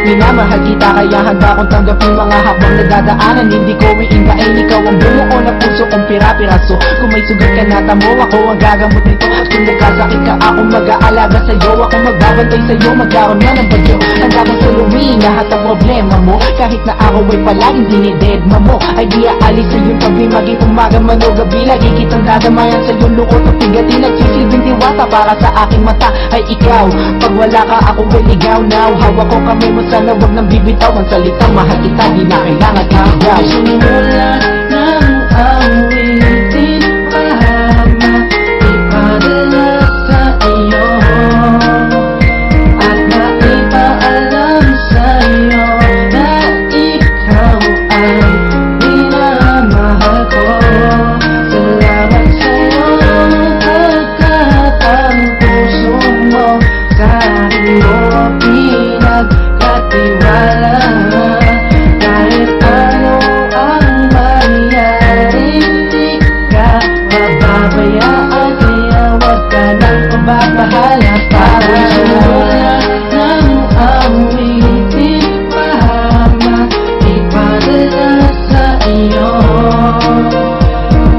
minamahal kita, kaya handa kong tanggapin mga habang nadadaanan. Hindi ko iingain, ikaw ang bumuo ng puso kong pira-piraso. Kung may sugat ka na tamo, ako ang gagamot nito. Kung nagkasakit ka, ako mag-aalaga sa'yo. Ako magbabantay sa'yo, magkaroon na ng bagyo. Handa kong saluhin lahat ang problema mo, kahit na ako ay palaging dinidedma mo. Ay di aalis sa iyong tabi, maging umaga man o gabi. Lagi kitang dadamayan sa iyong lukot o pigati. Nagsisilbing diwata para sa aking mata ay ikaw. Pag wala ka, ako ay ligaw now. Hawak ko kamay mo, sana wag nang bibitaw. Ang salitang mahal kita, di na kailangan agaw. Simula ng awitin, mahama ipadala sa iyo, at maipaalam sa iyo na ikaw ay minamahal ko. Salamat sa iyo pagkat ang puso mo sa akin mo pinagkatiwala. Kahit ano ang mangyari, di ka mababayaan, kaya wag ka nang pababahala pa. Simula ng awitin, mahama ipadala sa iyo,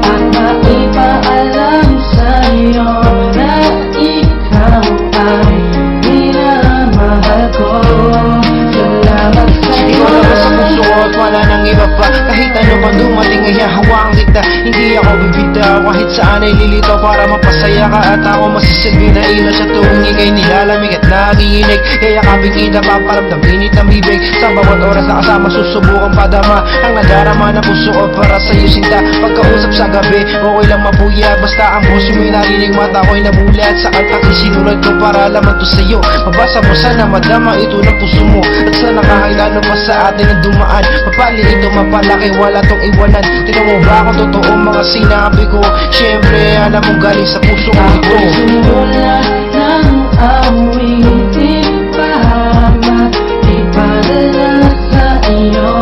at maipaalam sa iyo na ikaw ay minamahal ko. Salamat sa iyo. Ikaw lang sa puso ko at wala nang iba pa. Kahit ano pang dumating ay hahawakan kita. Hindi ako bibitaw, kahit saan ay lilitaw para mapasaya ka. At ako masisilbi na ilaw sa tuwing ika'y nilalamig at nagiinig. Yayakapin kita, paparamdam init ng bibig. Sa bawat oras na kasama, susubukan padama ang nadarama ng puso ko para sa'yo sinta. Pagkausap sa gabi, okay lang mabuya, basta ang puso mo'y narinig, mata ko'y nabulat. Sa kantang isinulat ko para laman to sa'yo. Mabasa mo, sana madama ito ng puso mo, at sana kahit ano pa sa atin ang dumaan. Mapali ito, mapalaki, wala tong iwanan. Tingnan mo ba kung totoo mga sinabi ko? Siyempre, alam mo galing sa puso ko ito. Simula ng awitin, mahama ipadala sa iyo,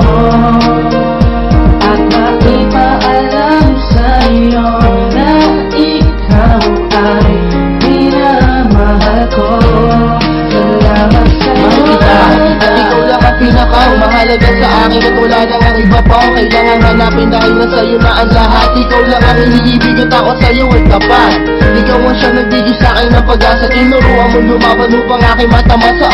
at maipaalam sa iyo na ikaw ay minamahal ko. Salamat sa iyo. At ikaw lang ang pinakamahalaga sa akin, at wala nang ang iba pa ang kailangan hanapin, dahil na sa'yo na ang lahat. Ikaw lang ang iniibig at ako sa'yo ay tapat. Ikaw ang siyang nagbigay sa'kin ng pag-asa. Tinuruan mo lumaban upang aking matamasa.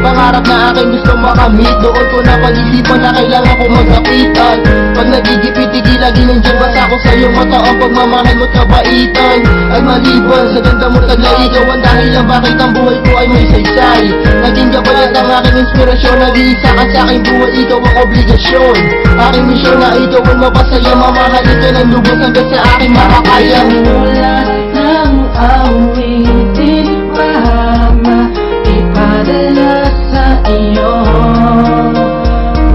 Pangarap na aking gusto makamit, doon ko na pag-isipan na kailangan ko magkapitan. Pag nagigipit-tigil, lagi nandiyan basta ako sa'yo. Mata ang pagmamahal mo't kabaitan ay maliban sa ganda mo taglay. Ikaw ang dahilan bakit ang buhay ko ay may saysay. Naging gabay at ang aking inspirasyon. Nag-iisa ka sa aking buhay, ikaw ang obligasyon. Aking misyon na ikaw ang mapasaya. Mamahalin ka ng lubos hanggang sa aking makakaya. Simula ng awitin, mahama ipadala sa iyo,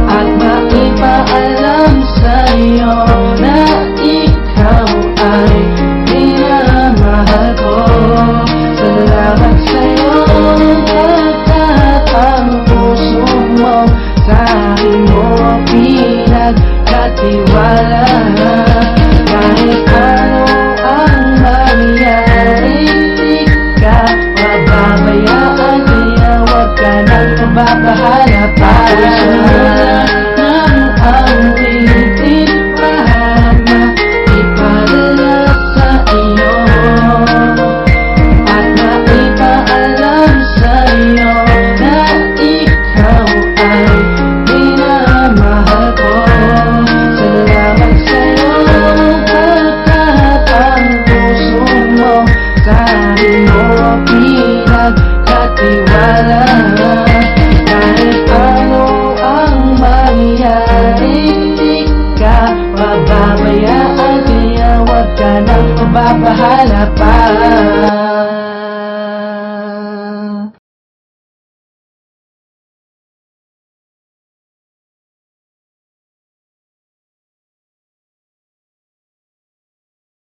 at maipaalam sa iyo na ikaw ay minamahal ko. Salamat sa iyo pagkat ang puso mo sa akin mo pinagkatiwala. Kahit ano ang mangyari, di ka mababayaan, kaya wag ka nang pababahala pa. Simula ng awitin, mahama ipadala sa iyo, at maipaalam sa iyo na ikaw ay minamahal ko. Salamat sa iyo pagkat ang puso mo sa akin mo pinagkatiwala. Kahit ano ang mangyari, di ka mababayaan, kaya wag ka nang mababahala pa.